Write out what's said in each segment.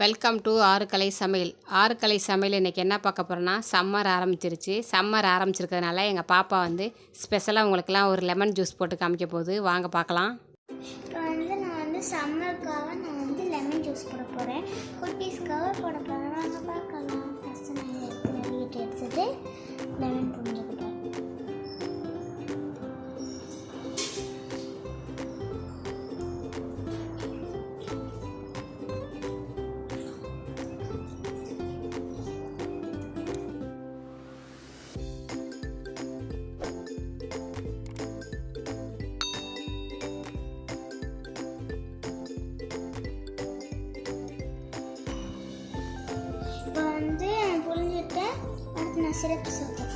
Welcome to ஆறுக்கலை சமையல். ஆறுக்கலை சமையல் இன்றைக்கி என்ன பார்க்க போகிறோன்னா, சம்மர் ஆரம்பிச்சிருச்சு. சம்மர் ஆரம்பிச்சிருக்கிறதுனால எங்கள் பாப்பா ஸ்பெஷலாக உங்களுக்கெல்லாம் ஒரு லெமன் ஜூஸ் போட்டு காமிக்க போகுது. வாங்க பார்க்கலாம். இப்போ நான் சம்மருக்காக லெமன் ஜூஸ் போட போகிறேன். குட்டீஸ்க்காக போட போகிறேன். வாங்க பார்க்கலாம். ஃபஸ்ட்டு நான் எடுத்துட்டு லெமன் புரிஞ்சுக்கிட்டேன். இப்போ புரிஞ்சுட்டு அடுத்து நான் சிரப்பு சேர்த்துக்கிறேன்.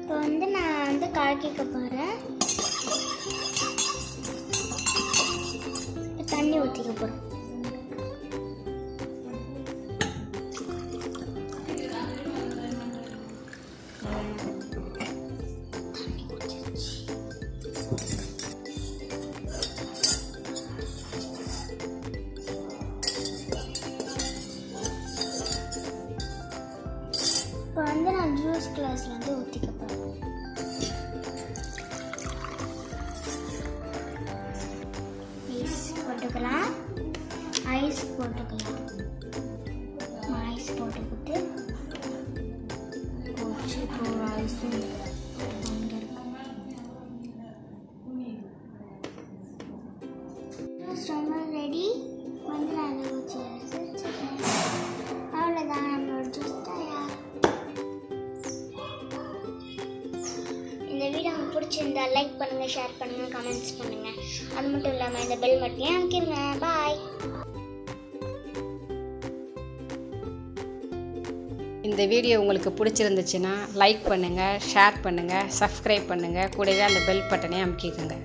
இப்போ நான் கலக்கிக்க போகிறேன். தண்ணி ஊற்றிக்க போகிறேன். இப்போ நான் ஜூஸ் கிளாஸில் ஊற்றிக்க போகிறேன். போட்டுக்கலாம். ஐஸ் போட்டுக்கலாம். ஐஸ் போட்டுக்கிட்டு போச்சு. இப்போ ஐஸும் அங்கே இருக்கு. ரொம்ப ரெடி. நான் வச்சு அவ்வளோதான், நம்மளோட ஜூஸ் தயார். இந்த வீடியோ உங்களுக்கு பிடிச்சிருந்தா லைக் பண்ணுங்கள், ஷேர் பண்ணுங்கள், கமெண்ட்ஸ் பண்ணுங்கள். அது மட்டும் இல்லாமல் இந்த பெல் மட்டும் அமைக்கிருங்க. பாய். இந்த வீடியோ உங்களுக்கு பிடிச்சிருந்துச்சுன்னா லைக் பண்ணுங்கள், ஷேர் பண்ணுங்கள், சப்ஸ்கிரைப் பண்ணுங்கள். கூடவே அந்த பெல் பட்டனே அமுக்கிக்கோங்க.